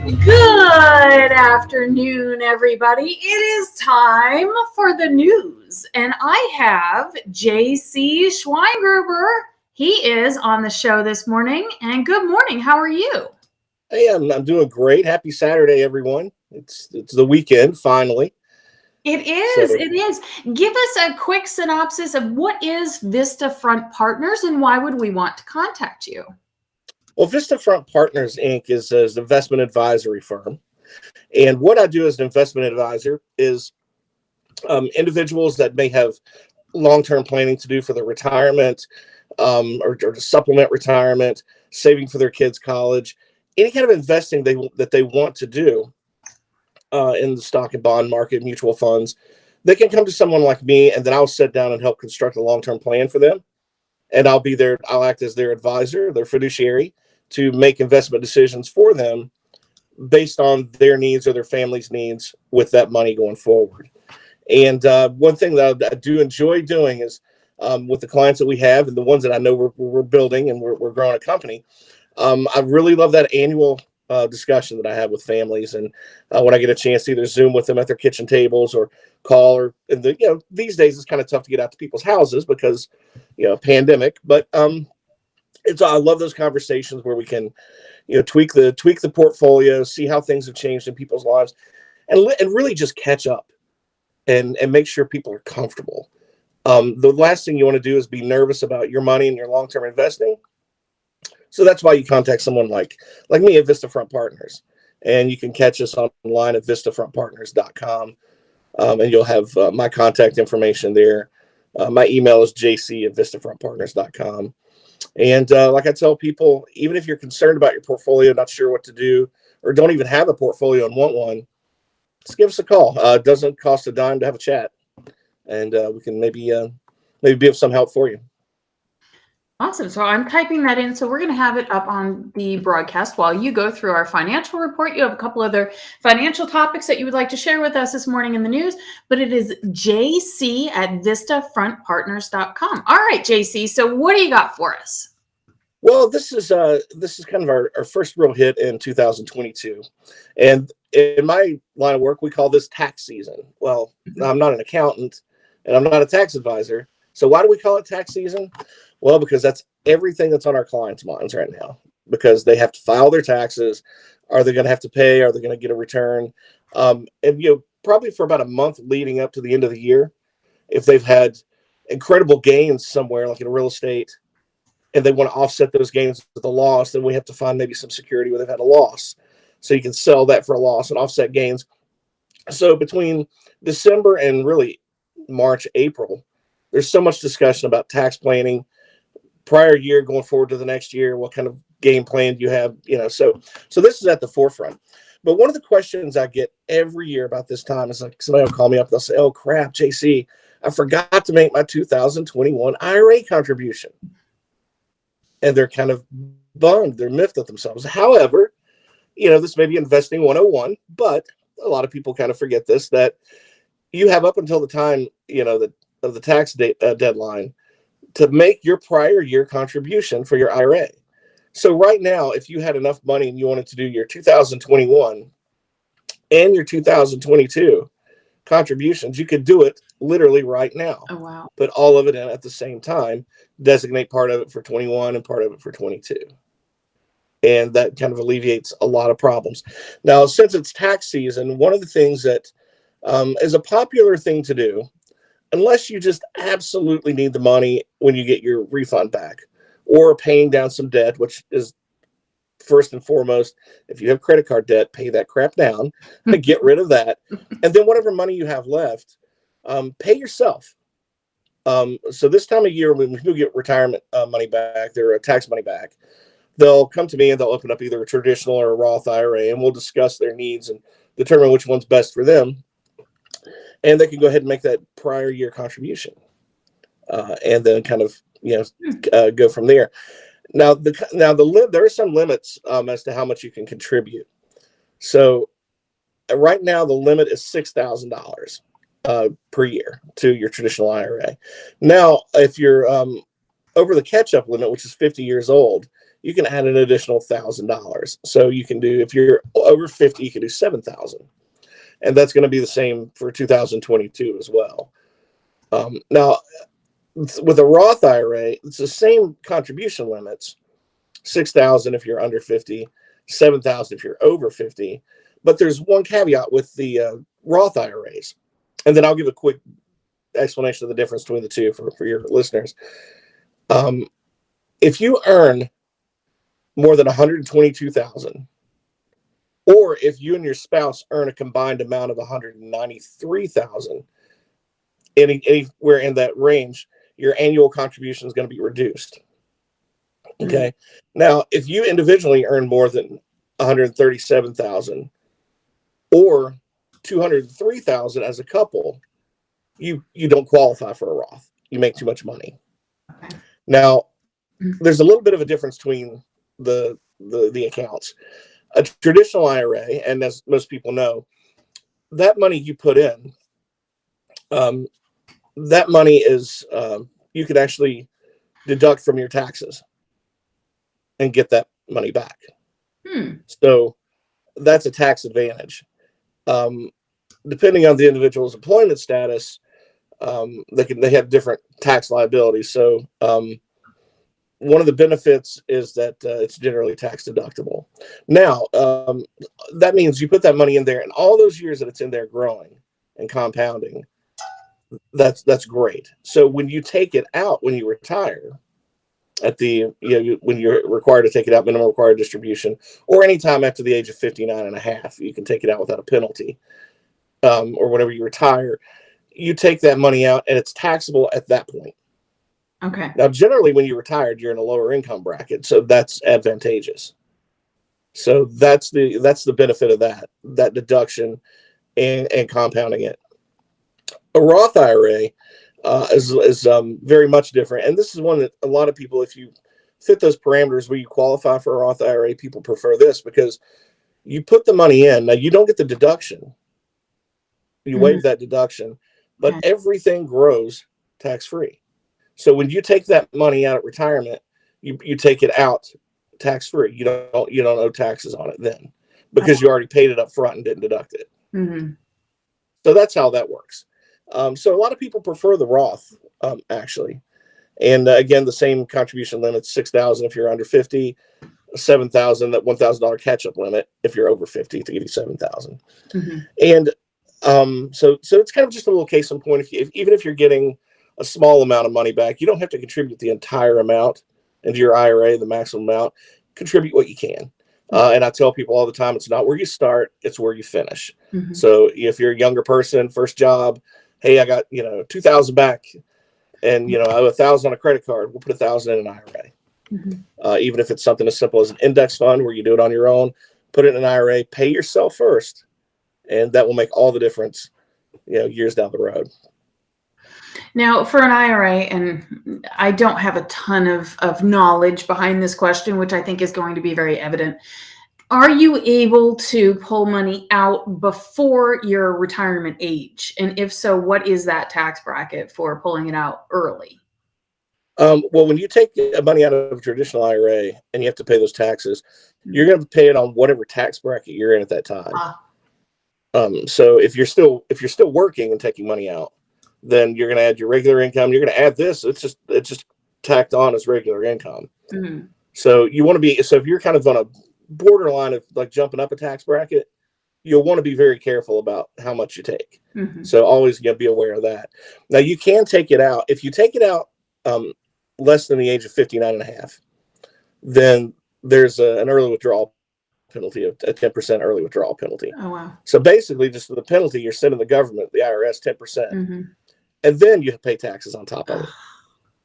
Good afternoon, everybody. It is time for the news, and I have JC Schweingruber. He is on the show this morning, and good morning. How are you? Hey, I'm doing great. Happy Saturday, everyone. It's the weekend finally. It is. It is. Give us a quick synopsis of what is Vista Front Partners and why would we want to contact you? Well, Vista Front Partners Inc. is an investment advisory firm, and what I do as an investment advisor is individuals that may have long-term planning to do for their retirement, or to supplement retirement, saving for their kids' college, any kind of investing that they want to do in the stock and bond market, mutual funds. They can come to someone like me, and then I'll sit down and help construct a long-term plan for them. And I'll be there. I'll act as their advisor, their fiduciary, to make investment decisions for them based on their needs or their family's needs with that money going forward. And one thing that I do enjoy doing is with the clients that we have and the ones that I know we're building and we're growing a company. I really love that annual discussion that I have with families, and when I get a chance to either Zoom with them at their kitchen tables or call, or these days it's kind of tough to get out to people's houses because pandemic. But I love those conversations where we can tweak the portfolio, see how things have changed in people's lives, and really just catch up and make sure people are comfortable. The last thing you want to do is be nervous about your money and your long-term investing. So that's why you contact someone like me at Vista Front Partners. And you can catch us online at vistafrontpartners.com. And you'll have my contact information there. My email is jc@vistafrontpartners.com. And like I tell people, even if you're concerned about your portfolio, not sure what to do, or don't even have a portfolio and want one, just give us a call. It doesn't cost a dime to have a chat. And we can maybe be of some help for you. Awesome. So I'm typing that in. So we're going to have it up on the broadcast while you go through our financial report. You have a couple other financial topics that you would like to share with us this morning in the news, but it is jc@vistafrontpartners.com. All right, JC. So what do you got for us? Well, this is kind of our first real hit in 2022. And in my line of work, we call this tax season. Well, I'm not an accountant and I'm not a tax advisor. So why do we call it tax season? Well, because that's everything that's on our clients' minds right now, because they have to file their taxes. Are they going to have to pay? Are they going to get a return? And probably for about a month leading up to the end of the year, if they've had incredible gains somewhere, like in real estate, and they want to offset those gains with a loss, then we have to find maybe some security where they've had a loss. So you can sell that for a loss and offset gains. So between December and really March, April, there's so much discussion about tax planning, prior year going forward to the next year. What kind of game plan do you have? So this is at the forefront. But one of the questions I get every year about this time is like somebody will call me up. They'll say, "Oh crap, JC, I forgot to make my 2021 IRA contribution." And they're kind of bummed. They're miffed at themselves. However, this may be investing 101, but a lot of people kind of forget this, that you have up until the time, of the tax deadline to make your prior year contribution for your IRA. So right now, if you had enough money and you wanted to do your 2021 and your 2022 contributions, you could do it literally right now. Oh, wow. Put all of it in at the same time, designate part of it for 21 and part of it for 22. And that kind of alleviates a lot of problems. Now, since it's tax season, one of the things that is a popular thing to do, unless you just absolutely need the money when you get your refund back, or paying down some debt, which is first and foremost, if you have credit card debt, pay that crap down and get rid of that. And then whatever money you have left, pay yourself. So this time of year, when people get retirement money back, their tax money back, they'll come to me and they'll open up either a traditional or a Roth IRA, and we'll discuss their needs and determine which one's best for them. And they can go ahead and make that prior year contribution, and then kind of go from there. Now there are some limits as to how much you can contribute. So right now the limit is $6,000 per year to your traditional IRA. Now, if you're over the catch-up limit, which is 50 years old, you can add an additional $1,000. So you can do, if you're over 50, you can do 7,000. And that's going to be the same for 2022 as well. Now, with a Roth IRA, it's the same contribution limits, 6,000 if you're under 50, 7,000 if you're over 50. But there's one caveat with the Roth IRAs. And then I'll give a quick explanation of the difference between the two for your listeners. If you earn more than 122,000, or if you and your spouse earn a combined amount of 193,000, anywhere in that range, your annual contribution is going to be reduced. Okay. Now, if you individually earn more than 137,000 or 203,000 as a couple, you don't qualify for a Roth. You make too much money. Okay. Now, there's a little bit of a difference between the accounts. A traditional IRA, and as most people know, that money you put in, that money is you could actually deduct from your taxes and get that money back. So that's a tax advantage. Depending on the individual's employment status, they have different tax liabilities. So one of the benefits is that it's generally tax deductible. Now, that means you put that money in there, and all those years that it's in there growing and compounding, that's great. So when you take it out when you retire, at the when you're required to take it out, minimum required distribution, or anytime after the age of 59 and a half, you can take it out without a penalty, or whenever you retire, you take that money out and it's taxable at that point. Okay. Now, generally, when you're retired, you're in a lower income bracket, so that's advantageous. So that's the benefit of that deduction and compounding it. A Roth IRA is very much different, and this is one that a lot of people, if you fit those parameters where you qualify for a Roth IRA, people prefer this because you put the money in. Now, you don't get the deduction; you waive that deduction, but everything grows tax free. So when you take that money out at retirement, you take it out tax free. You don't owe taxes on it then because you already paid it up front and didn't deduct it. So that's how that works. So a lot of people prefer the Roth, actually. And again, the same contribution limit, 6,000 if you're under 50, 7,000, that $1,000 catch-up limit if you're over 50 to give you 7,000. And so it's kind of just a little case in point. Even if you're getting a small amount of money back, you don't have to contribute the entire amount into your IRA, the maximum amount. Contribute what you can. And I tell people all the time, it's not where you start, it's where you finish. So if you're a younger person, first job, hey, I got 2,000 back, and I owe 1,000 on a credit card, we'll put 1,000 in an IRA. Even if it's something as simple as an index fund where you do it on your own, put it in an IRA, pay yourself first, and that will make all the difference years down the road. Now, for an IRA, and I don't have a ton of knowledge behind this question, which I think is going to be very evident. Are you able to pull money out before your retirement age? And if so, what is that tax bracket for pulling it out early? Well, when you take money out of a traditional IRA and you have to pay those taxes, you're going to pay it on whatever tax bracket you're in at that time. So if you're still working and taking money out, then you're going to add your regular income. You're going to add this. It's just tacked on as regular income. So you want to be, so if you're kind of on a borderline of like jumping up a tax bracket, you'll want to be very careful about how much you take. So always be aware of that. Now you can take it out. If you take it out less than the age of 59 and a half, then there's an early withdrawal penalty of a 10% early withdrawal penalty. Oh, wow. So basically just the penalty, you're sending the government, the IRS, 10%. And then you pay taxes on top of it.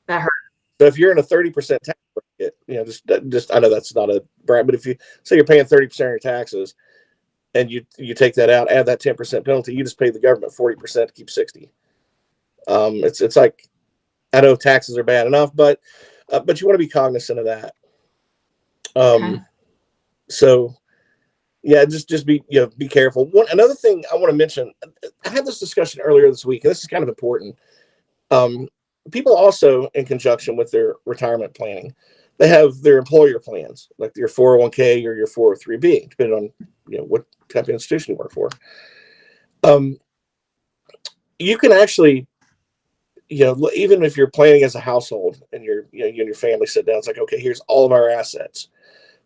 That hurts. So if you're in a 30% tax bracket, just I know that's not a brag, but if you say you're paying 30% of your taxes and you take that out, add that 10% penalty, you just pay the government 40% to keep 60. It's like, I know taxes are bad enough, but you want to be cognizant of that. So yeah, just be careful. Another thing I want to mention, I had this discussion earlier this week, and this is kind of important. People also, in conjunction with their retirement planning, they have their employer plans, like your 401k or your 403b, depending on what type of institution you work for. You can actually, even if you're planning as a household and you and your family sit down, it's like, okay, here's all of our assets.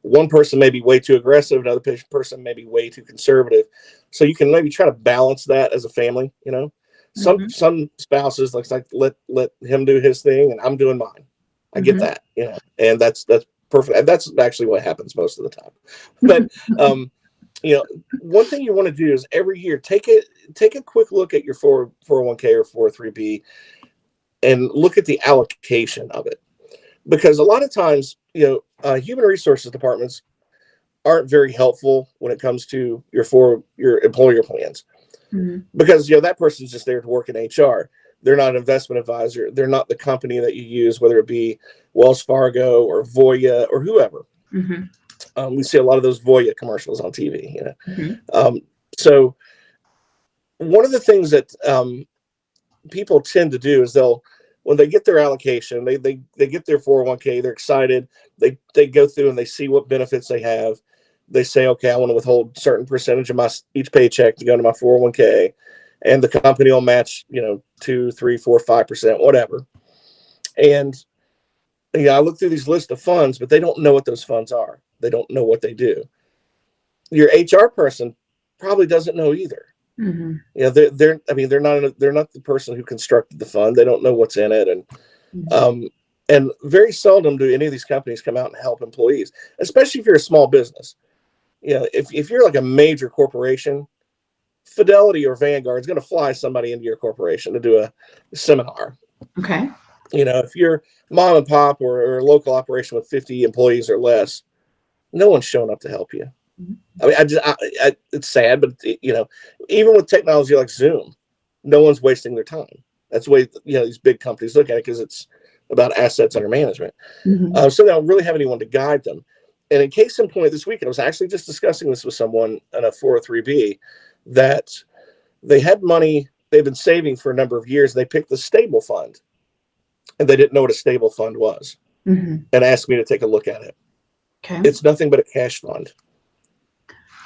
One person may be way too aggressive, another person may be way too conservative. So you can maybe try to balance that as a family. Some spouses like let him do his thing and I'm doing mine. I get that, and that's perfect. And that's actually what happens most of the time. But one thing you want to do is every year take a quick look at your 401k or 403b and look at the allocation of it, because a lot of times human resources departments aren't very helpful when it comes to your employer plans, because that person's just there to work in HR. They're not an investment advisor. They're not the company that you use, whether it be Wells Fargo or Voya or whoever. We see a lot of those Voya commercials on TV. So one of the things that people tend to do is when they get their allocation, they get their 401k, they're excited. They go through and they see what benefits they have. They say, okay, I want to withhold a certain percentage of each paycheck to go to my 401k, and the company will match 2, 3, 4, 5%, whatever. And I look through these lists of funds, but they don't know what those funds are. They don't know what they do. Your HR person probably doesn't know either. They're not the person who constructed the fund. They don't know what's in it, and very seldom do any of these companies come out and help employees, especially if you're a small business. If you're like a major corporation, Fidelity or Vanguard is going to fly somebody into your corporation to do a seminar. Okay. If you're mom and pop or a local operation with 50 employees or less, no one's showing up to help you. I mean, it's sad, but even with technology like Zoom, no one's wasting their time. That's the way these big companies look at it, because it's about assets under management. So they don't really have anyone to guide them. And in case in point, this week I was actually just discussing this with someone on a 403b, that they had money they've been saving for a number of years. They picked the stable fund, and they didn't know what a stable fund was, and asked me to take a look at it. Okay. It's nothing but a cash fund.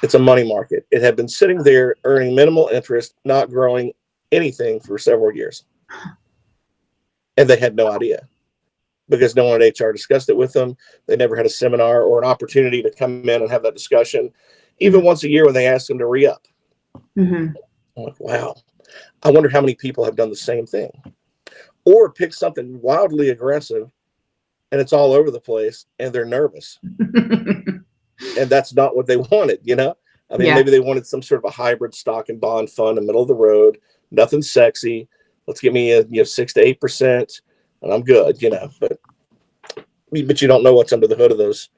It's a money market. It had been sitting there earning minimal interest, not growing anything for several years. And they had no idea, because no one at HR discussed it with them. They never had a seminar or an opportunity to come in and have that discussion, even once a year when they asked them to re-up. I'm like, wow, I wonder how many people have done the same thing, or pick something wildly aggressive and it's all over the place and they're nervous. And that's not what they wanted, maybe they wanted some sort of a hybrid stock and bond fund in the middle of the road, nothing sexy. Let's give me a 6 to 8% and I'm good, but you don't know what's under the hood of those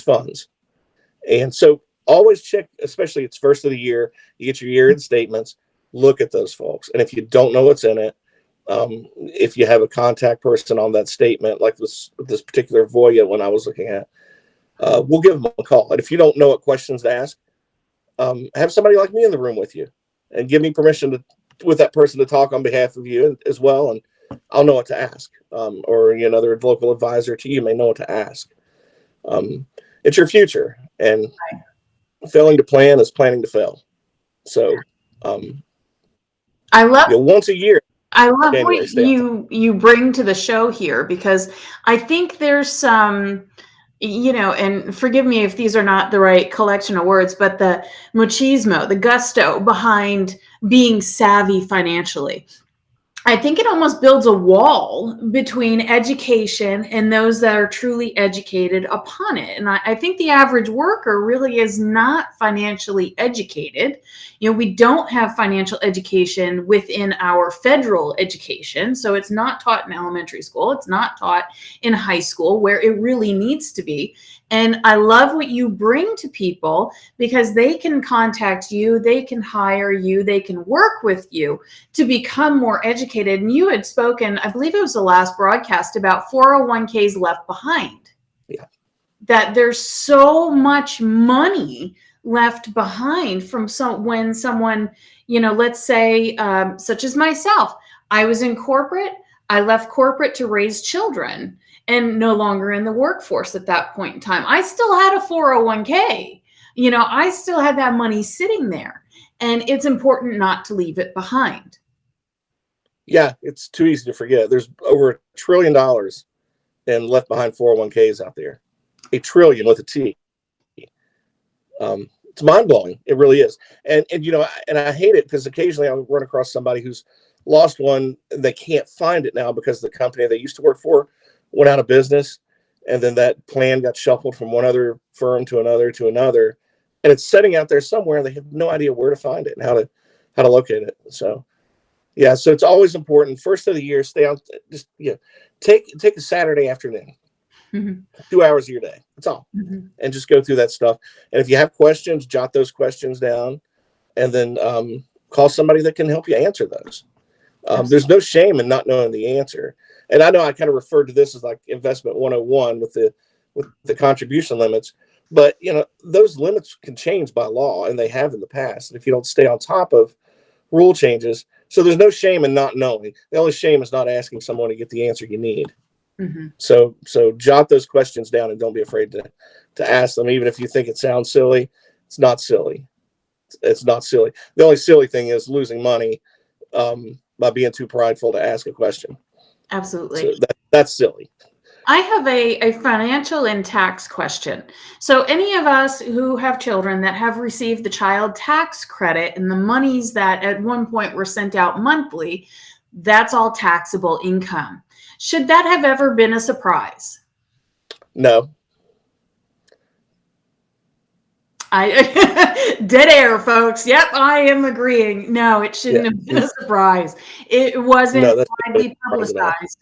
funds. And so always check, especially it's first of the year, you get your year-end statements, look at those folks. And if you don't know what's in it, if you have a contact person on that statement, like this particular Voya one I was looking at, we'll give them a call. And if you don't know what questions to ask, have somebody like me in the room with you, and give me permission with that person to talk on behalf of you as well. And I'll know what to ask. Or another local advisor to you may know what to ask. It's your future, and failing to plan is planning to fail. So I love once a year. I love what you bring to the show here, because I think there's some, and forgive me if these are not the right collection of words, but the machismo, the gusto behind being savvy financially. I think it almost builds a wall between education and those that are truly educated upon it. And I think the average worker really is not financially educated. We don't have financial education within our federal education. So it's not taught in elementary school. It's not taught in high school, where it really needs to be. And I love what you bring to people, because they can contact you, they can hire you, they can work with you to become more educated. And you had spoken, I believe it was the last broadcast, about 401ks left behind. Yeah. That there's so much money left behind from when someone, let's say, such as myself, I was in corporate, I left corporate to raise children. and no longer in the workforce at that point in time. I still had a 401k. I still had that money sitting there, and it's important not to leave it behind. Yeah, it's too easy to forget. There's over $1 trillion in left behind 401ks out there. $1 trillion with a T. It's mind blowing. It really is. And I hate it because occasionally I'll run across somebody who's lost one. And they can't find it now because the company they used to work for went out of business, and then that plan got shuffled from one other firm to another, and it's sitting out there somewhere. They have no idea where to find it and how to locate it. So yeah, so it's always important. First of the year, stay on. Just take a Saturday afternoon, 2 hours of your day. That's all, and just go through that stuff. And if you have questions, jot those questions down, and then call somebody that can help you answer those. There's no shame in not knowing the answer. And I know I kind of referred to this as like investment 101 with the contribution limits, but those limits can change by law, and they have in the past. And if you don't stay on top of rule changes, so there's no shame in not knowing. The only shame is not asking someone to get the answer you need. So jot those questions down, and don't be afraid to ask them, even if you think it sounds silly. It's not silly. It's not silly. The only silly thing is losing money by being too prideful to ask a question. Absolutely. So that's silly. I have a financial and tax question. So any of us who have children that have received the child tax credit and the monies that at one point were sent out monthly, that's all taxable income. Should that have ever been a surprise? No. Dead air, folks. Yep, I am agreeing. No, it shouldn't have been a surprise. It wasn't widely publicized.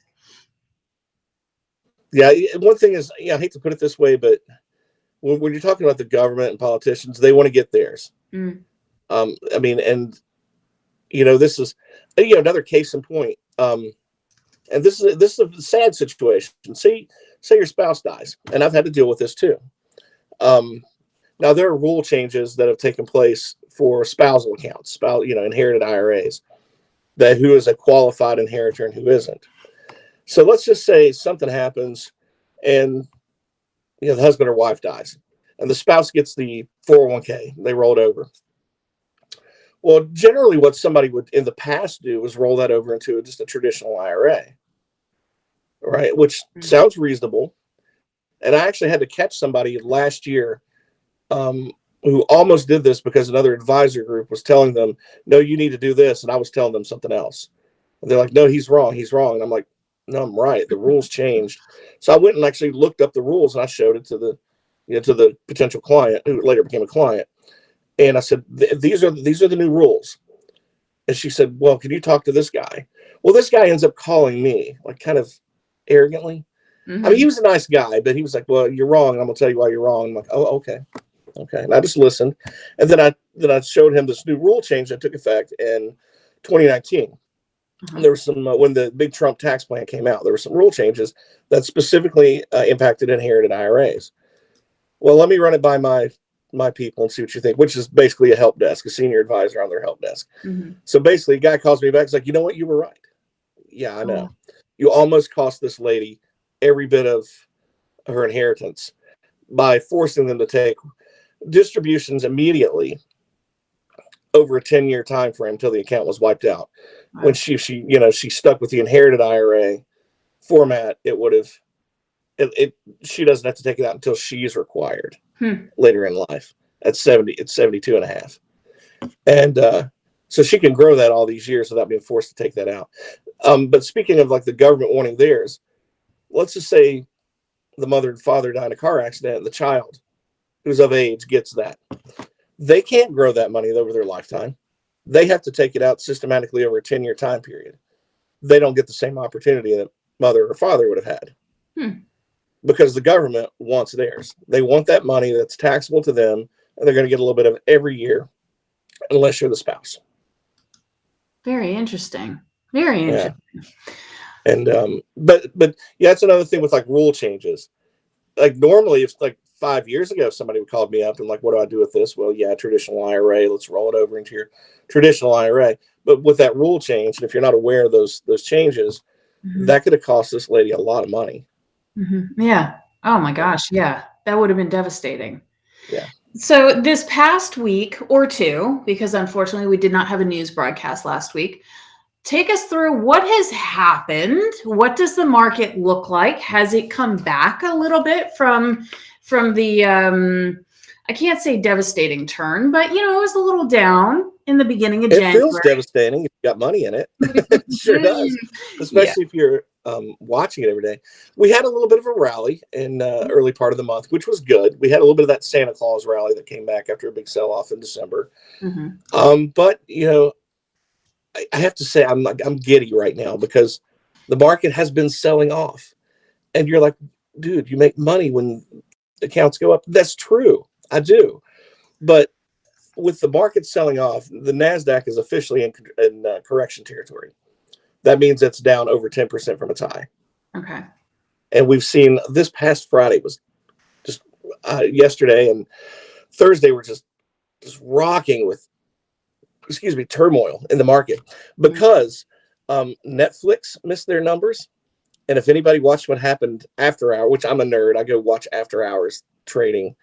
Yeah, one thing is, I hate to put it this way, but when you're talking about the government and politicians, they want to get theirs. I mean, and this is another case in point. And this is a sad situation. Say your spouse dies, and I've had to deal with this too. Now there are rule changes that have taken place for spousal accounts, inherited IRAs, that who is a qualified inheritor and who isn't. So let's just say something happens, and the husband or wife dies, and the spouse gets the 401k. They roll it over. Well, generally, what somebody would in the past do was roll that over into just a traditional IRA, right? Which sounds reasonable. And I actually had to catch somebody last year who almost did this because another advisor group was telling them, "No, you need to do this," and I was telling them something else. And they're like, "No, he's wrong. He's wrong." And I'm like, "No, I'm right. The rules changed." So I went and actually looked up the rules, and I showed it to the potential client who later became a client. And I said, these are the new rules. And she said, "Well, can you talk to this guy?" Well, this guy ends up calling me, like, kind of arrogantly. I mean, he was a nice guy, but he was like, "Well, you're wrong, and I'm gonna tell you why you're wrong." I'm like, "Oh, okay." And I just listened. And then I showed him this new rule change that took effect in 2019. And there was some when the big Trump tax plan came out, there were some rule changes that specifically impacted inherited IRAs. Well, let me run it by my people and see what you think, which is basically a help desk, a senior advisor on their help desk. So basically, a guy calls me back. He's like, "You know what? You were right. Yeah, I know. You almost cost this lady every bit of her inheritance by forcing them to take distributions immediately over a 10-year time frame until the account was wiped out." When she stuck with the inherited IRA format, it would have she doesn't have to take it out until she's required later in life at 70. It's 72 and a half. And so she can grow that all these years without being forced to take that out. But speaking of like the government wanting theirs, let's just say the mother and father died in a car accident and the child who's of age gets that. They can't grow that money over their lifetime. They have to take it out systematically over a 10-year time period. They don't get the same opportunity that mother or father would have had because the government wants theirs. They want that money that's taxable to them, and they're going to get a little bit of it every year unless you're the spouse. Very interesting. Very interesting. Yeah. And but yeah, that's another thing with like rule changes. Like normally, if like 5 years ago, somebody would call me up and like, "What do I do with this?" Well, yeah, traditional IRA. Let's roll it over into your traditional IRA. But with that rule change, and if you're not aware of those changes, that could have cost this lady a lot of money. Yeah. Oh my gosh. Yeah. That would have been devastating. Yeah. So this past week or two, because unfortunately we did not have a news broadcast last week, take us through what has happened. What does the market look like? Has it come back a little bit from the I can't say devastating turn, but it was a little down in the beginning of It feels January. devastating if you got money in it. It sure does, Yeah. especially if you're watching it every day. We had a little bit of a rally in early part of the month, which was good. We had a little bit of that Santa Claus rally that came back after a big sell-off in December. But I have to say I'm giddy right now because the market has been selling off, and you're like, dude, you make money when accounts go up. That's true, I do, but with the market selling off, the Nasdaq is officially in correction territory. That means it's down over 10% from its high. Okay. And we've seen this past Friday was just yesterday and Thursday were just rocking with turmoil in the market because Netflix missed their numbers. And if anybody watched what happened after hour, which I'm a nerd, I go watch after hours trading.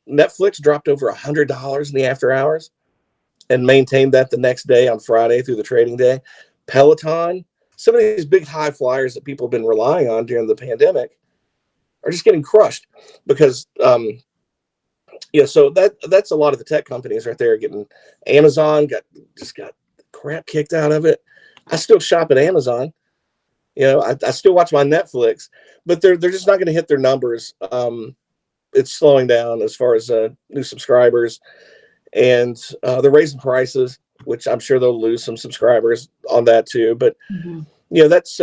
Netflix dropped over $100 in the after hours and maintained that the next day on Friday through the trading day. Peloton, some of these big high flyers that people have been relying on during the pandemic are just getting crushed because so that's a lot of the tech companies right there getting. Amazon got crap kicked out of it. I still shop at Amazon. I still watch my Netflix, but they're just not going to hit their numbers. It's slowing down as far as new subscribers, and they're raising prices, which I'm sure they'll lose some subscribers on that too. But that's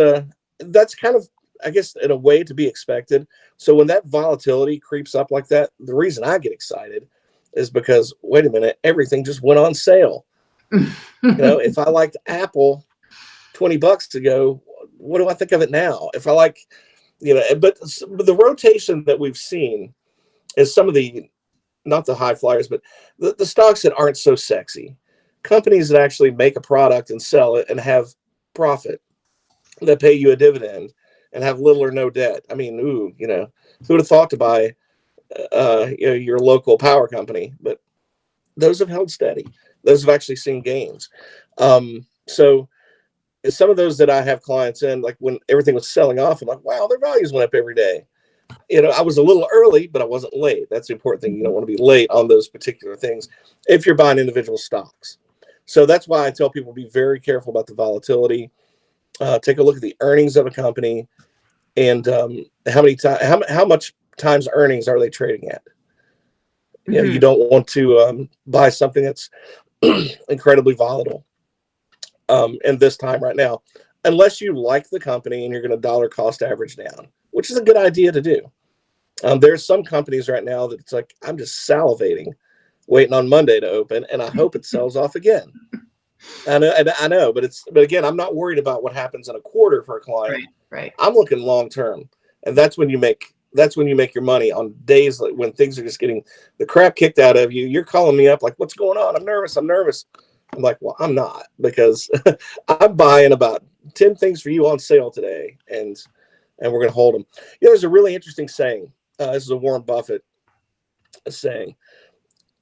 kind of, I guess, in a way to be expected. So when that volatility creeps up like that, the reason I get excited is because, wait a minute, everything just went on sale. If I liked Apple $20 ago, what do I think of it now? If I like, but the rotation that we've seen is some of the, not the high flyers, but the stocks that aren't so sexy, companies that actually make a product and sell it and have profit, that pay you a dividend and have little or no debt. I mean, who would have thought to buy your local power company? But those have held steady. Those have actually seen gains. So some of those that I have clients in, like when everything was selling off, I'm like, wow, their values went up every day. I was a little early, but I wasn't late. That's the important thing. You don't want to be late on those particular things if you're buying individual stocks. So that's why I tell people be very careful about the volatility. Take a look at the earnings of a company and how much times earnings are they trading at. You don't want to buy something that's incredibly volatile. And this time right now, unless you like the company and you're going to dollar cost average down, which is a good idea to do. There's some companies right now that it's like, I'm just salivating, waiting on Monday to open, and I hope it sells off again. I know, but again, I'm not worried about what happens in a quarter for a client. Right. I'm looking long term, and that's when you make your money on days like when things are just getting the crap kicked out of you. You're calling me up like, what's going on? I'm nervous. I'm like, well, I'm not, because I'm buying about 10 things for you on sale today, and we're going to hold them. There's a really interesting saying. This is a Warren Buffett saying.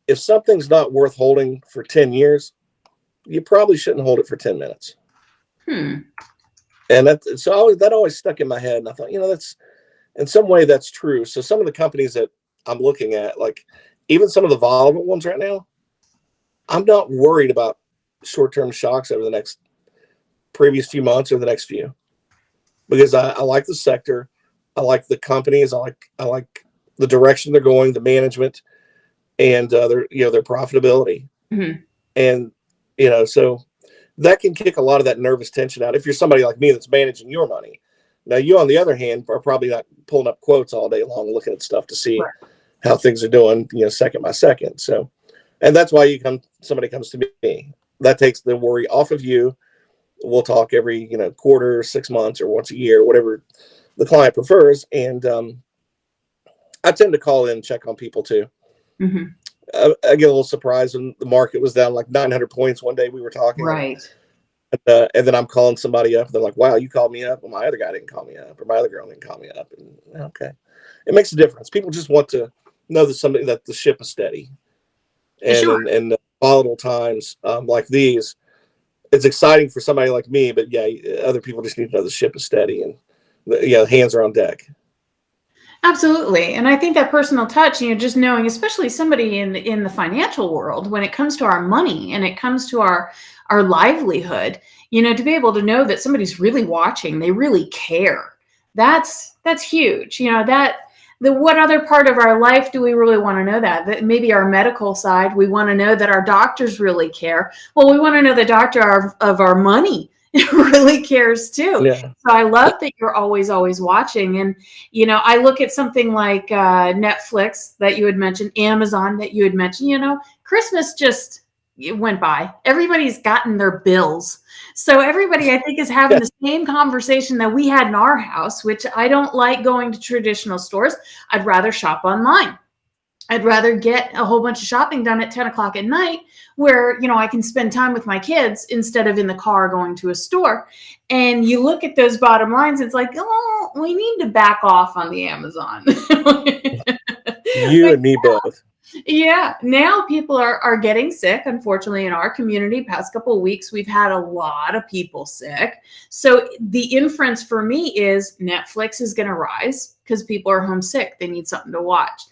If something's not worth holding for 10 years, you probably shouldn't hold it for 10 minutes. And that always stuck in my head. And I thought, that's, in some way, that's true. So some of the companies that I'm looking at, like even some of the volatile ones right now, I'm not worried about short-term shocks over the next previous few months or the next few, because I like the sector. I like the companies. I like the direction they're going, the management, and their profitability. And so that can kick a lot of that nervous tension out if you're somebody like me that's managing your money. Now, you, on the other hand, are probably not pulling up quotes all day long looking at stuff to see how things are doing, second by second. So, and that's why somebody comes to me. That takes the worry off of you. We'll talk every quarter, 6 months, or once a year, whatever the client prefers. And I tend to call in and check on people too. I get a little surprised when the market was down like 900 points one day. We were talking. Right. And then I'm calling somebody up. And they're like, "Wow, you called me up." Well, my other guy didn't call me up, or my other girl didn't call me up. And okay, it makes a difference. People just want to know that the ship is steady, and Sure. in volatile times like these, it's exciting for somebody like me. But yeah, other people just need to know the ship is steady, and hands are on deck. Absolutely. And I think that personal touch, just knowing, especially somebody in the financial world, when it comes to our money and it comes to our livelihood, to be able to know that somebody's really watching, they really care. That's huge. What other part of our life do we really want to know that maybe our medical side, we want to know that our doctors really care. Well, we want to know the doctor of our money really cares too. Yeah. So I love that you're always watching. And I look at something like Netflix that you had mentioned, Amazon that you had mentioned. Christmas just went by. Everybody's gotten their bills. So everybody, I think, is having the same conversation that we had in our house, which I don't like going to traditional stores. I'd rather shop online. I'd rather get a whole bunch of shopping done at 10 o'clock at night where, I can spend time with my kids instead of in the car going to a store. And you look at those bottom lines, it's like, oh, we need to back off on the Amazon. You and me both. Yeah. Now people are getting sick. Unfortunately, in our community, past couple of weeks, we've had a lot of people sick. So the inference for me is Netflix is going to rise because people are homesick. They need something to watch.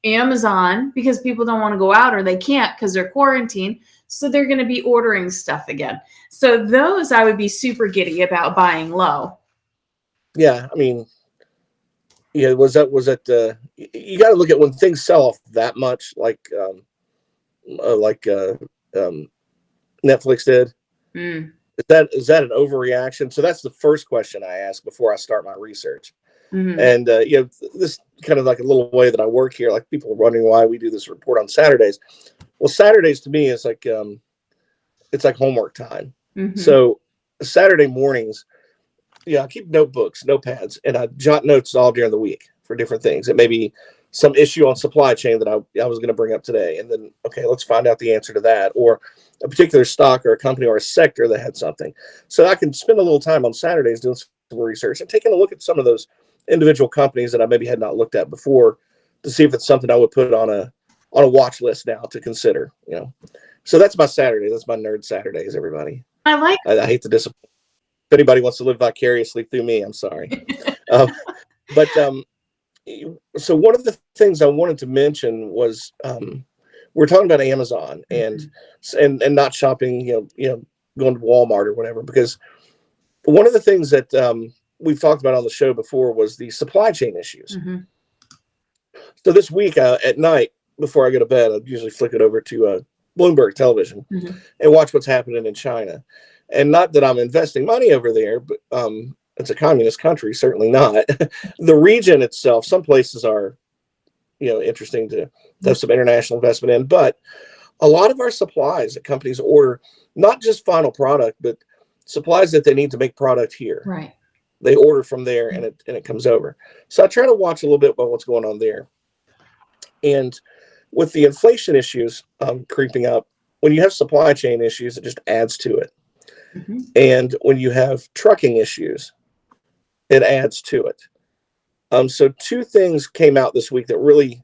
Amazon, because people don't want to go out or they can't because they're quarantined. So they're going to be ordering stuff again. So those I would be super giddy about buying low. Yeah. I mean, yeah, was that you got to look at when things sell off that much, like Netflix did. Is that an overreaction? So that's the first question I ask before I start my research. Mm-hmm. And this kind of like a little way that I work here, like people are wondering why we do this report on Saturdays. Well, Saturdays to me is like it's like homework time. Mm-hmm. So Saturday mornings, I keep notebooks, notepads, and I jot notes all during the week for different things. It may be some issue on supply chain that I was going to bring up today, and then okay, let's find out the answer to that, or a particular stock or a company or a sector that had something. So I can spend a little time on Saturdays doing some research and taking a look at some of those individual companies that I maybe had not looked at before to see if it's something I would put on a watch list now to consider. So that's my Saturday. That's my nerd Saturdays. Everybody, I hate to disappoint. If anybody wants to live vicariously through me, I'm sorry. So one of the things I wanted to mention was we're talking about Amazon and not shopping, going to Walmart or whatever, because one of the things that we've talked about on the show before was the supply chain issues. Mm-hmm. So this week at night before I go to bed, I usually flick it over to Bloomberg television and watch what's happening in China. And not that I'm investing money over there, but it's a communist country, certainly not. The region itself, some places are, interesting to have some international investment in, but a lot of our supplies that companies order, not just final product, but supplies that they need to make product here. Right. They order from there and it comes over. So I try to watch a little bit about what's going on there. And with the inflation issues creeping up, when you have supply chain issues, it just adds to it. Mm-hmm. And when you have trucking issues, it adds to it. So two things came out this week that really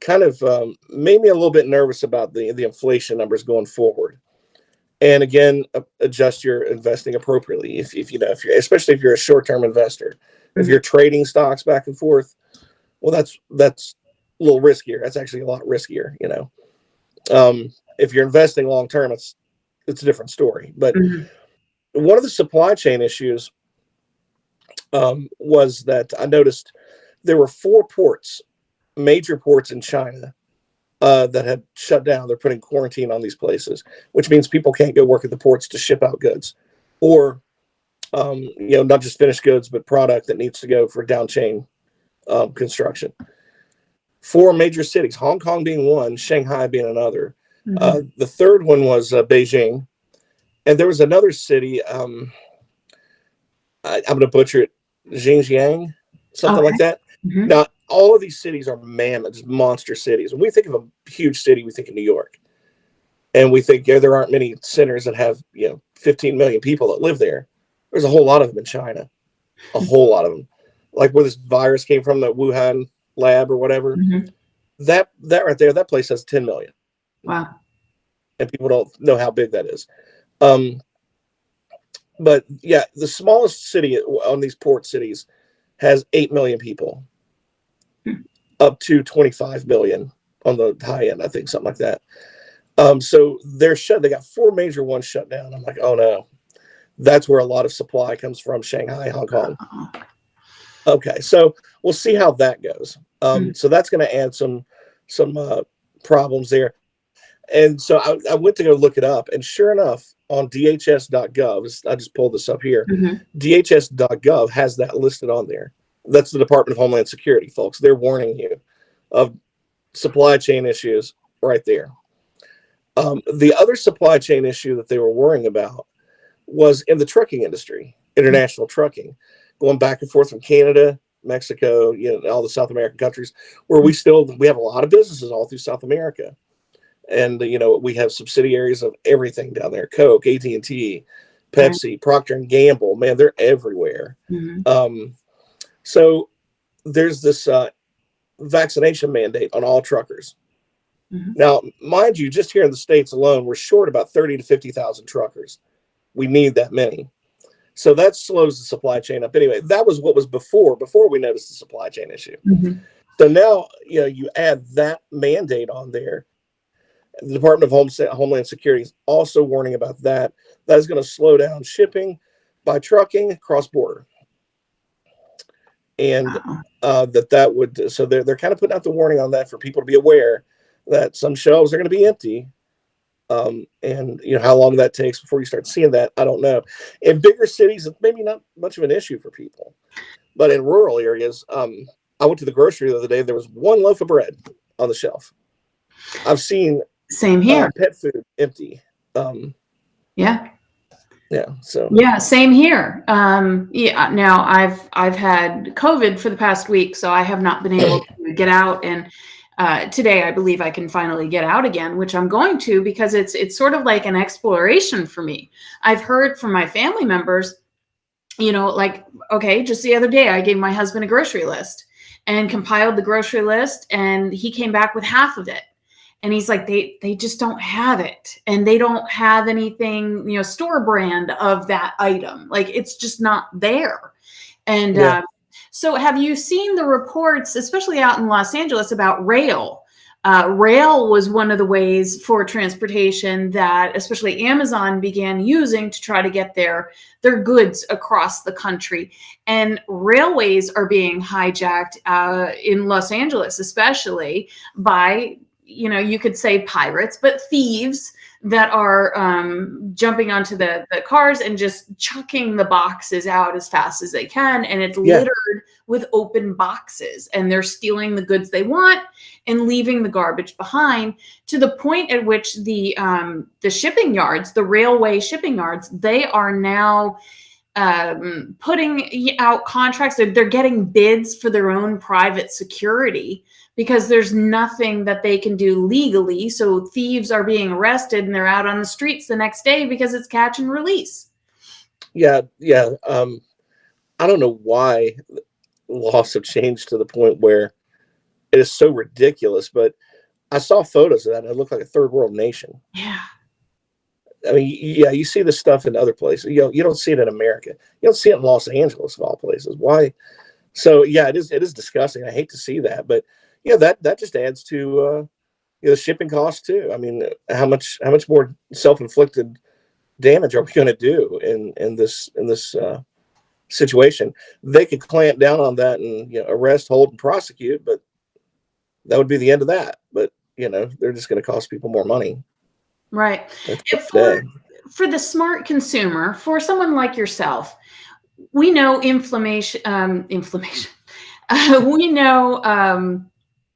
kind of made me a little bit nervous about the inflation numbers going forward. And again, adjust your investing appropriately. If you're, especially if you're a short-term investor, mm-hmm. if you're trading stocks back and forth, well, that's a little riskier. That's actually a lot riskier. If you're investing long-term, it's a different story. But mm-hmm. one of the supply chain issues was that I noticed there were 4 major ports in China that had shut down. They're putting quarantine on these places, which means people can't go work at the ports to ship out goods, or not just finished goods, but product that needs to go for down chain construction. 4 major cities, Hong Kong being one, Shanghai being another. Mm-hmm. The third one was Beijing, and there was another city. I'm going to butcher it, Xinjiang, something like that. Mm-hmm. Now, all of these cities are mammoth, monster cities. When we think of a huge city, we think of New York. And we think, there aren't many centers that have 15 million people that live there. There's a whole lot of them in China, a whole lot of them, like where this virus came from, the Wuhan lab or whatever. Mm-hmm. That right there, that place has 10 million. Wow. And people don't know how big that is. But yeah, the smallest city on these port cities has 8 million people, up to 25 million on the high end, I think, something like that. So they're shut. They got 4 major ones shut down. I'm like, oh no, that's where a lot of supply comes from: Shanghai, Hong Kong. Okay, so we'll see how that goes. So that's going to add some problems there. And so I went to go look it up, and sure enough, on DHS.gov, I just pulled this up here. DHS.gov has that listed on there. That's the Department of Homeland Security, folks. They're warning you of supply chain issues right there. The other supply chain issue that they were worrying about was in the trucking industry, international trucking, going back and forth from Canada, Mexico, all the South American countries, where we have a lot of businesses all through South America. And, we have subsidiaries of everything down there: Coke, AT&T, Pepsi, Procter & Gamble. Man, they're everywhere. So there's this vaccination mandate on all truckers. Now, mind you, just here in the States alone, we're short about 30 to 50,000 truckers. We need that many. So that slows the supply chain up. Anyway, that was what was before we noticed the supply chain issue. So now, you add that mandate on there. The Department of Homeland Security is also warning about that. That is going to slow down shipping by trucking cross-border. And that would, so they're kind of putting out the warning on that for people to be aware that some shelves are going to be empty. And how long that takes before you start seeing that, I don't know. In bigger cities, it's maybe not much of an issue for people, but in rural areas, I went to the grocery the other day. There was one loaf of bread on the shelf. I've seen same here. Pet food empty. Yeah. So yeah, same here. Now I've had COVID for the past week, so I have not been able to get out, and today I believe I can finally get out again, which I'm going to, because it's sort of like an exploration for me. I've heard from my family members, like, okay, just the other day I gave my husband a grocery list and compiled the grocery list, and he came back with half of it. And he's like, they just don't have it. And they don't have anything, store brand of that item. Like, it's just not there. And so have you seen the reports, especially out in Los Angeles, about rail? Rail was one of the ways for transportation that especially Amazon began using to try to get their goods across the country. And railways are being hijacked in Los Angeles, especially by, you could say pirates, but thieves that are jumping onto the cars and just chucking the boxes out as fast as they can. And it's littered with open boxes, and they're stealing the goods they want and leaving the garbage behind, to the point at which the shipping yards, the railway shipping yards, they are now putting out contracts. They're getting bids for their own private security, because there's nothing that they can do legally. So thieves are being arrested, and they're out on the streets the next day because it's catch and release. Yeah. I don't know why laws have changed to the point where it is so ridiculous, but I saw photos of that, and it looked like a third world nation. Yeah. I mean, you see this stuff in other places. You don't see it in America. You don't see it in Los Angeles, of all places. Why? So it is disgusting. I hate to see that, but that just adds to the shipping costs too. I mean, how much more self-inflicted damage are we going to do in this situation? They could clamp down on that and arrest, hold, and prosecute, but that would be the end of that. But they're just going to cost people more money. Right. For the smart consumer, for someone like yourself, we know inflammation. We know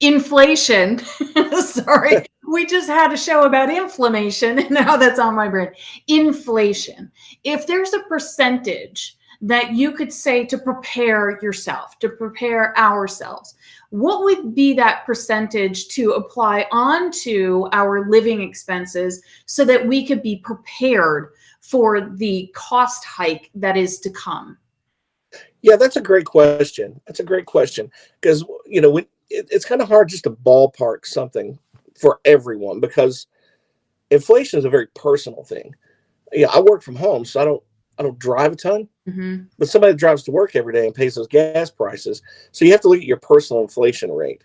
inflation. Sorry, we just had a show about inflammation, and now that's on my brain. Inflation. If there's a percentage that you could say to prepare yourself, to prepare ourselves, what would be that percentage to apply onto our living expenses so that we could be prepared for the cost hike that is to come? Yeah, that's a great question. That's a great question because it's kind of hard just to ballpark something for everyone because inflation is a very personal thing. Yeah, I work from home, so I don't drive a ton, Mm-hmm. but somebody drives to work every day and pays those gas prices. So you have to look at your personal inflation rate.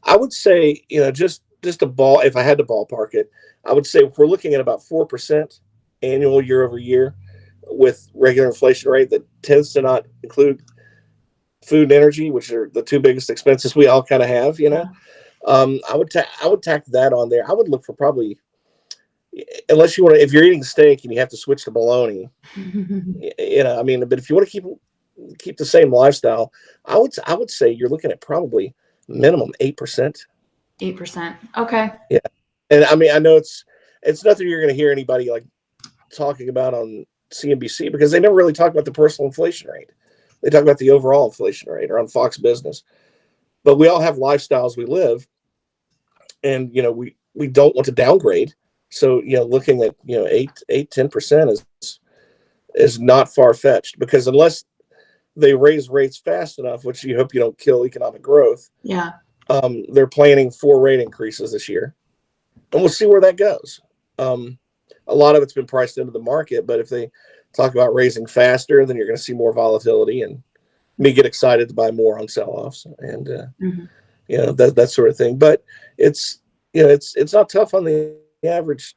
I would say, just a ball. If I had to ballpark it, I would say if we're looking at about 4% annual year over year with regular inflation rate that tends to not include food and energy, which are the two biggest expenses we all kind of have. I would tack that on there. I would look for probably, unless you want to, if you're eating steak and you have to switch to bologna, but if you want to keep the same lifestyle, I would say you're looking at probably minimum 8%. 8%. Okay. Yeah. And I mean, I know it's nothing you're going to hear anybody like talking about on CNBC because they never really talk about the personal inflation rate. They talk about the overall inflation rate or on Fox Business. But we all have lifestyles we live, and we don't want to downgrade. So looking at 8-10% is not far fetched because unless they raise rates fast enough, which you hope you don't kill economic growth. Yeah. They're planning 4 rate increases this year, and we'll see where that goes. A lot of it's been priced into the market, but if they talk about raising faster, then you're going to see more volatility and me get excited to buy more on sell-offs and that sort of thing. But it's not tough on the average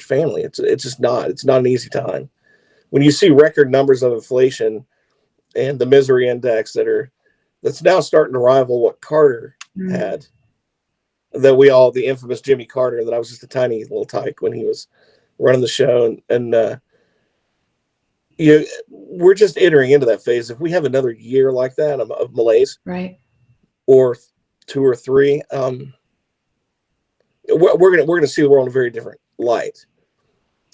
family. It's just not. It's not an easy time when you see record numbers of inflation and the misery index that's now starting to rival what Carter had. The infamous Jimmy Carter, that I was just a tiny little tyke when he was running the show, and we're just entering into that phase. If we have another year like that of malaise, right, or 2 or 3, we're gonna see the world in a very different light.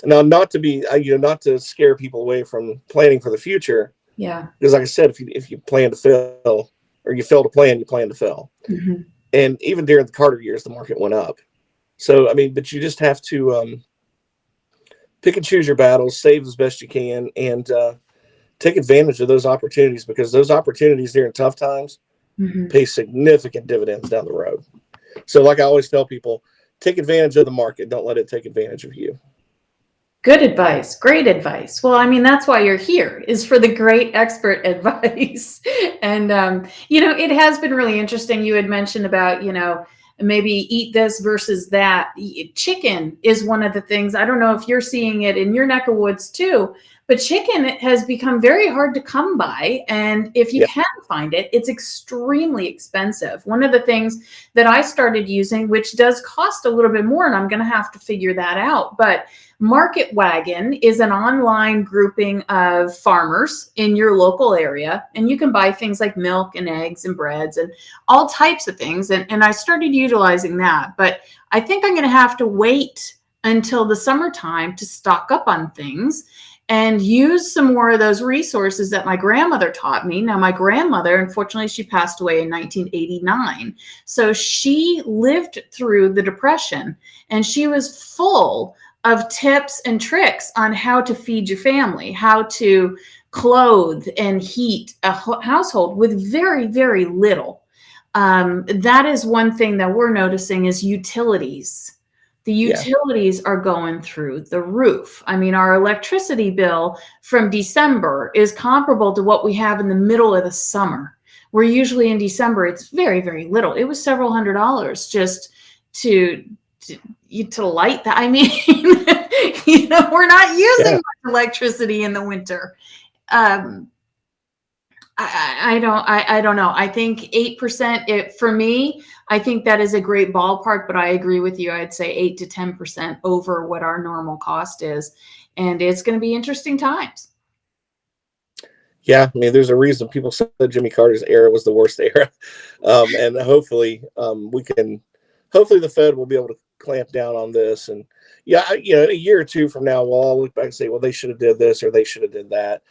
Now, not to scare people away from planning for the future. Yeah. Because like I said, if you plan to fail or you fail to plan, you plan to fail. Mm-hmm. And even during the Carter years, the market went up. So, I mean, but you just have to pick and choose your battles, save as best you can, and take advantage of those opportunities because those opportunities during tough times pay significant dividends down the road. So like I always tell people, take advantage of the market. Don't let it take advantage of you. Good advice. Great advice. Well, I mean, that's why you're here, is for the great expert advice. And, it has been really interesting. You had mentioned about, maybe eat this versus that. Chicken is one of the things. I don't know if you're seeing it in your neck of woods too, but chicken has become very hard to come by. And if you can find it, it's extremely expensive. One of the things that I started using, which does cost a little bit more, and I'm going to have to figure that out, but Market Wagon is an online grouping of farmers in your local area, and you can buy things like milk and eggs and breads and all types of things. And I started utilizing that, but I think I'm going to have to wait until the summertime to stock up on things and use some more of those resources that my grandmother taught me. Now, my grandmother, unfortunately, she passed away in 1989. So she lived through the Depression, and she was full of tips and tricks on how to feed your family, how to clothe and heat a household with very, very little. That is one thing that we're noticing is utilities. The utilities are going through the roof. I mean, our electricity bill from December is comparable to what we have in the middle of the summer. We're usually in December, it's very, very little. It was several $100s just to light that. I mean, we're not using much electricity in the winter. I don't know. I think 8%, for me, I think that is a great ballpark, but I agree with you. I'd say 8 to 10% over what our normal cost is. And it's going to be interesting times. Yeah. I mean, there's a reason people said Jimmy Carter's era was the worst era. And hopefully the Fed will be able to clamp down on this. And a year or two from now, we'll all look back and say, well, they should have did this or they should have did that.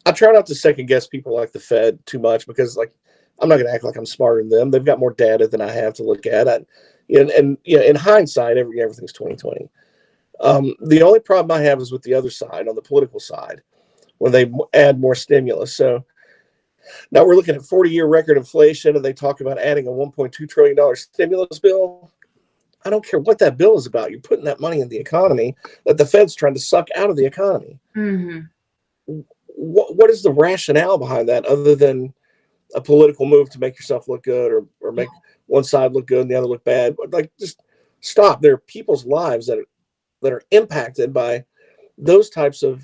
I try not to second guess people like the Fed too much because, like, I'm not going to act like I'm smarter than them. They've got more data than I have to look at. In hindsight, everything's 2020. The only problem I have is with the other side, on the political side, when they add more stimulus. So now we're looking at 40-year record inflation, and they talk about adding a $1.2 trillion stimulus bill. I don't care what that bill is about. You're putting that money in the economy that the Fed's trying to suck out of the economy. Mm-hmm. What is the rationale behind that other than a political move to make yourself look good, or make one side look good and the other look bad? Like, just stop. There are people's lives that are impacted by those types of,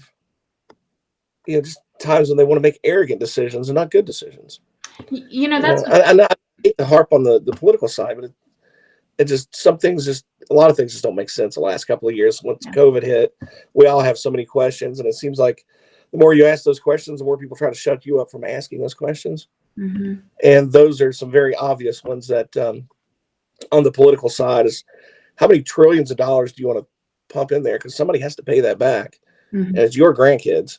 just times when they want to make arrogant decisions and not good decisions. That's I hate to harp on the political side, but it just, a lot of things just don't make sense the last couple of years. Once COVID hit, we all have so many questions, and it seems like the more you ask those questions, the more people try to shut you up from asking those questions. Mm-hmm. And those are some very obvious ones that, on the political side, is how many trillions of dollars do you want to pump in there? Because somebody has to pay that back. Mm-hmm. And it's your grandkids.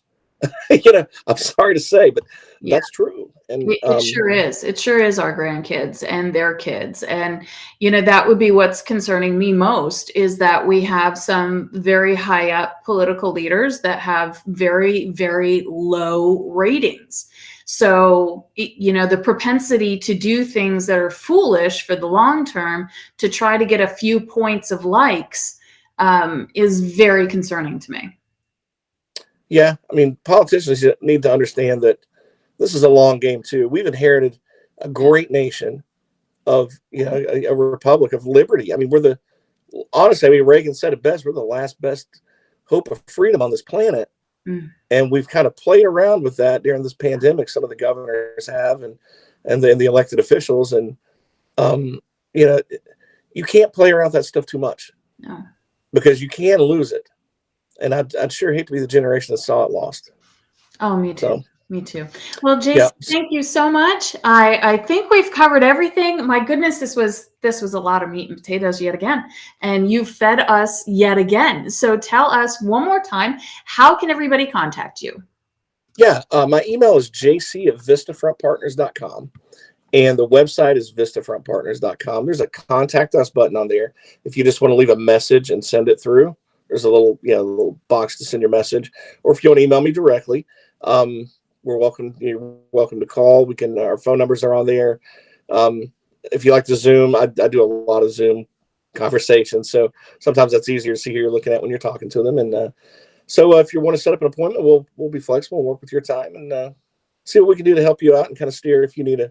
I'm sorry to say, but that's true. And it sure is. It sure is our grandkids and their kids. And, that would be what's concerning me most, is that we have some very high up political leaders that have very, very low ratings. So, the propensity to do things that are foolish for the long term to try to get a few points of likes is very concerning to me. Yeah, I mean, politicians need to understand that this is a long game too. We've inherited a great nation of, a republic of liberty. I mean, honestly, Reagan said it best. We're the last best hope of freedom on this planet. Mm. And we've kind of played around with that during this pandemic. Some of the governors have, and then the elected officials. And, you can't play around with that stuff too much. No. Because you can lose it. And I'd sure hate to be the generation that saw it lost. Oh, me too. So, me too. Well, Jason, thank you so much. I think we've covered everything. My goodness, this was a lot of meat and potatoes yet again. And you fed us yet again. So tell us one more time, how can everybody contact you? Yeah, my email is jc@vistafrontpartners.com. And the website is vistafrontpartners.com. There's a contact us button on there. If you just want to leave a message and send it through, there's a little box to send your message. Or if you want to email me directly, you're welcome to call. Our phone numbers are on there. If you like to Zoom, I do a lot of Zoom conversations. So sometimes that's easier to see who you're looking at when you're talking to them. And so if you want to set up an appointment, we'll be flexible and work with your time and see what we can do to help you out and kind of steer if you need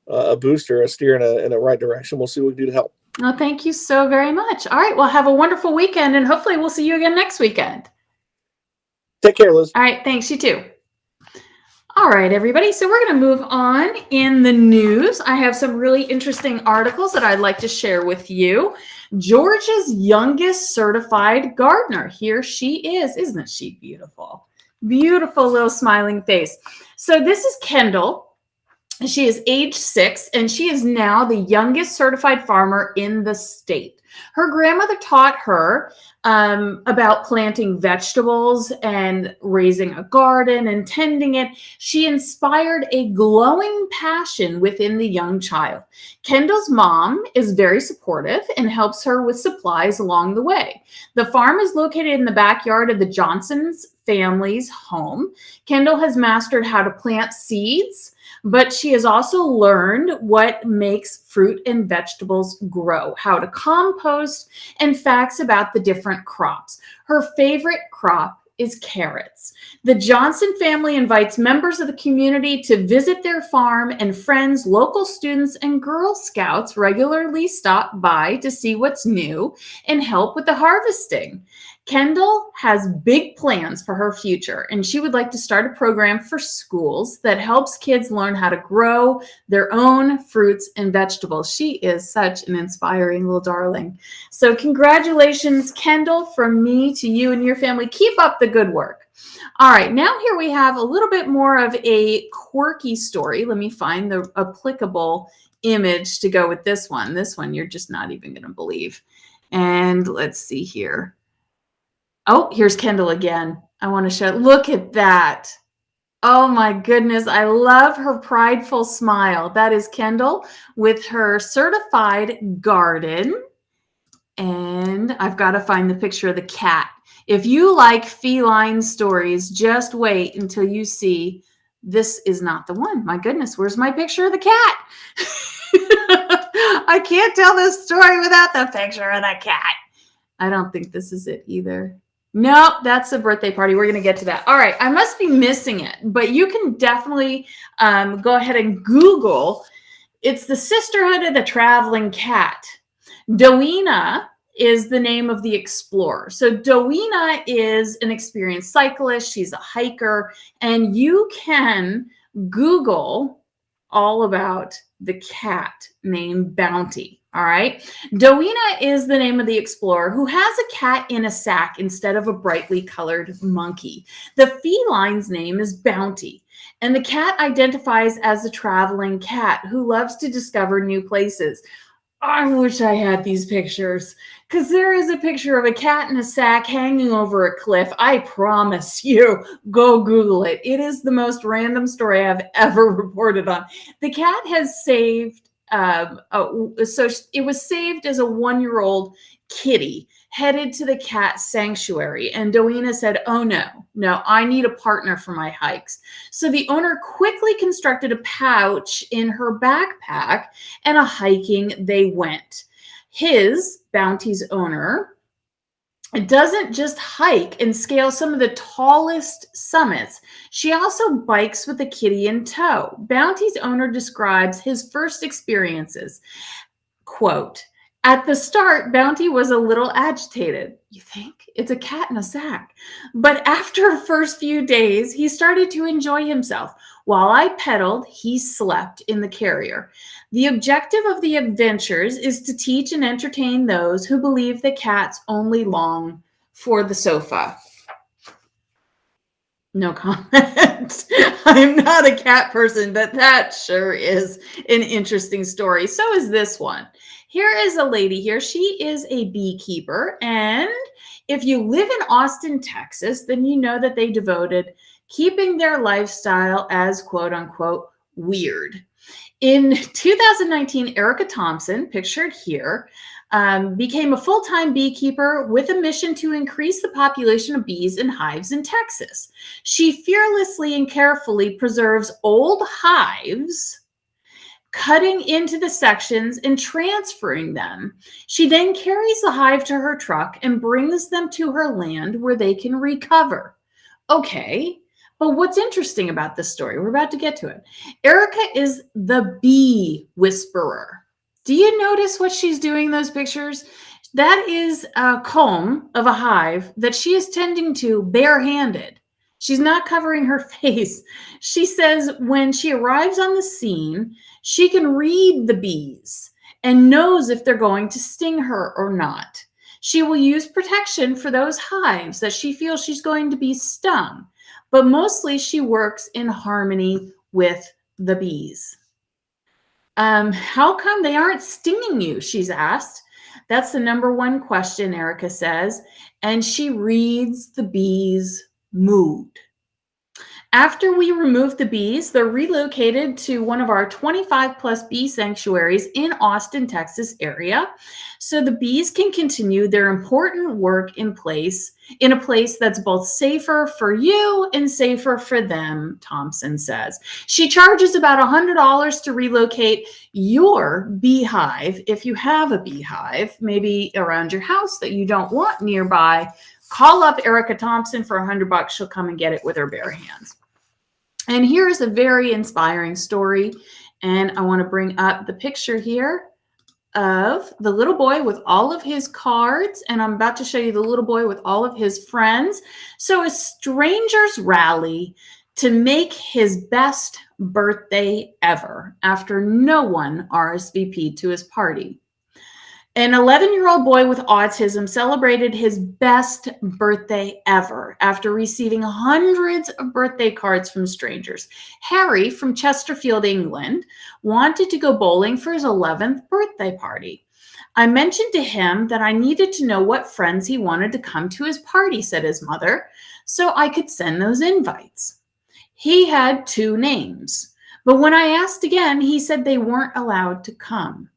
a boost or a steer in a right direction. We'll see what we can do to help. Well, thank you so very much. All right. Well, have a wonderful weekend, and hopefully we'll see you again next weekend. Take care, Liz. All right. Thanks. You too. All right, everybody. So we're going to move on in the news. I have some really interesting articles that I'd like to share with you. Georgia's youngest certified gardener. Here she is. Isn't she beautiful? Beautiful little smiling face. So this is Kendall. She is age 6, and she is now the youngest certified farmer in the state. Her grandmother taught her about planting vegetables and raising a garden and tending it. She inspired a glowing passion within the young child. Kendall's mom is very supportive and helps her with supplies along the way. The farm is located in the backyard of the Johnson's family's home. Kendall has mastered how to plant seeds, but she has also learned what makes fruit and vegetables grow, how to compost, and facts about the different crops. Her favorite crop is carrots. The Johnson family invites members of the community to visit their farm, and friends, local students, and Girl Scouts regularly stop by to see what's new and help with the harvesting. Kendall has big plans for her future, and she would like to start a program for schools that helps kids learn how to grow their own fruits and vegetables. She is such an inspiring little darling. So congratulations, Kendall, from me to you and your family. Keep up the good work. All right, now here we have a little bit more of a quirky story. Let me find the applicable image to go with this one. This one you're just not even going to believe. And let's see here. Oh, here's Kendall again. I want to show. Look at that. Oh my goodness. I love her prideful smile. That is Kendall with her certified garden. And I've got to find the picture of the cat. If you like feline stories, just wait until you see this is not the one. My goodness, where's my picture of the cat? I can't tell this story without the picture of the cat. I don't think this is it either. No, that's a birthday party. We're going to get to that. All right. I must be missing it, but you can definitely go ahead and Google. It's the Sisterhood of the Traveling Cat. Dowena is the name of the explorer. So Dowena is an experienced cyclist. She's a hiker, and you can Google all about the cat named Bounty. All right. Dowena is the name of the explorer who has a cat in a sack instead of a brightly colored monkey. The feline's name is Bounty, and the cat identifies as a traveling cat who loves to discover new places. I wish I had these pictures, because there is a picture of a cat in a sack hanging over a cliff. I promise you, go Google it. It is the most random story I've ever reported on. The cat has saved, so it was saved as a 1-year-old kitty headed to the cat sanctuary. And Dowena said, oh no, I need a partner for my hikes. So the owner quickly constructed a pouch in her backpack, and a hiking they went. Bounty's owner, doesn't just hike and scale some of the tallest summits. She also bikes with a kitty in tow. Bounty's owner describes his first experiences. Quote, at the start, Bounty was a little agitated. You think? It's a cat in a sack. But after the first few days, he started to enjoy himself. While I pedaled, he slept in the carrier. The objective of the adventures is to teach and entertain those who believe that cats only long for the sofa. No comment. I'm not a cat person, but that sure is an interesting story. So is this one. Here is a lady here. She is a beekeeper. And if you live in Austin, Texas, then you know that they devoted keeping their lifestyle as quote unquote weird. In 2019, Erica Thompson, pictured here, became a full-time beekeeper with a mission to increase the population of bees in hives in Texas. She fearlessly and carefully preserves old hives, cutting into the sections and transferring them. She then carries the hive to her truck and brings them to her land where they can recover. Okay, but what's interesting about this story, we're about to get to it. Erica is the bee whisperer. Do you notice what she's doing in those pictures? That is a comb of a hive that she is tending to barehanded. She's not covering her face. She says when she arrives on the scene, she can read the bees and knows if they're going to sting her or not. She will use protection for those hives that she feels she's going to be stung, but mostly she works in harmony with the bees. How come they aren't stinging you? She's asked. That's the number one question, Erica says, and she reads the bees' mood. After we remove the bees, they're relocated to one of our 25 plus bee sanctuaries in Austin, Texas area. So the bees can continue their important work in a place that's both safer for you and safer for them, Thompson says. She charges about $100 to relocate your beehive. If you have a beehive, maybe around your house that you don't want nearby, call up Erica Thompson for $100. She'll come and get it with her bare hands. And here's a very inspiring story. And I want to bring up the picture here of the little boy with all of his cards. And I'm about to show you the little boy with all of his friends. So a strangers rally to make his best birthday ever after no one RSVP'd to his party. An 11-year-old boy with autism celebrated his best birthday ever after receiving hundreds of birthday cards from strangers. Harry from Chesterfield, England, wanted to go bowling for his 11th birthday party. I mentioned to him that I needed to know what friends he wanted to come to his party, said his mother, so I could send those invites. He had 2 names, but when I asked again, he said they weren't allowed to come.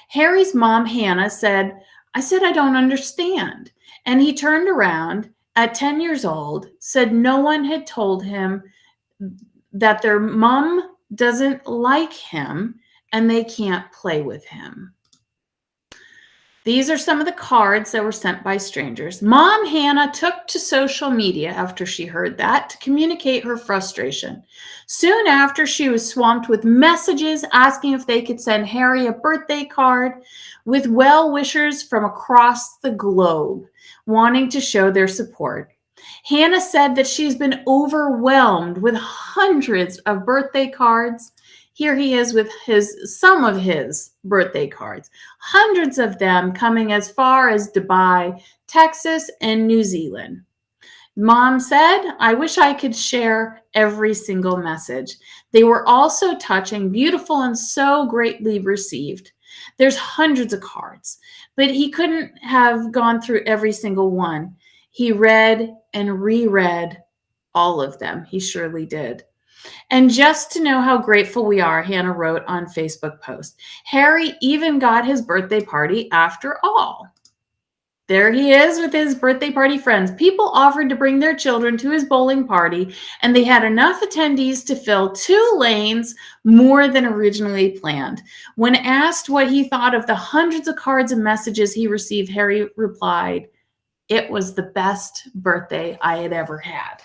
Harry's mom, Hannah, said, I said, I don't understand. And he turned around at 10 years old, said no one had told him that their mom doesn't like him and they can't play with him. These are some of the cards that were sent by strangers. Mom Hannah took to social media after she heard that to communicate her frustration. Soon after, she was swamped with messages asking if they could send Harry a birthday card with well-wishers from across the globe wanting to show their support. Hannah said that she's been overwhelmed with hundreds of birthday cards. Here he is with some of his birthday cards, hundreds of them coming as far as Dubai, Texas, and New Zealand. Mom said, I wish I could share every single message. They were all so touching, beautiful, and so greatly received. There's hundreds of cards, but he couldn't have gone through every single one. He read and reread all of them. He surely did. And just to know how grateful we are, Hannah wrote on Facebook post, Harry even got his birthday party after all. There he is with his birthday party friends. People offered to bring their children to his bowling party, and they had enough attendees to fill 2 lanes more than originally planned. When asked what he thought of the hundreds of cards and messages he received, Harry replied, it was the best birthday I had ever had.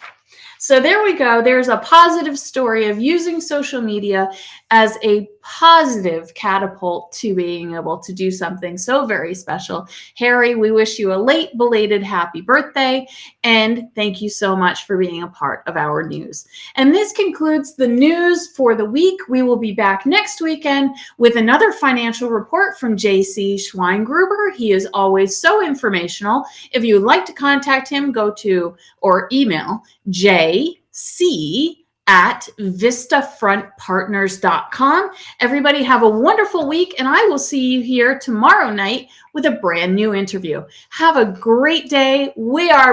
So there we go. There's a positive story of using social media as a positive catapult to being able to do something so very special. Harry, we wish you a late belated happy birthday, and thank you so much for being a part of our news. And this concludes the news for the week. We will be back next weekend with another financial report from J.C. Schweingruber. He is always so informational. If you would like to contact him, go to or email jc@vistafrontpartners.com. Everybody have a wonderful week, and I will see you here tomorrow night with a brand new interview. Have a great day. We are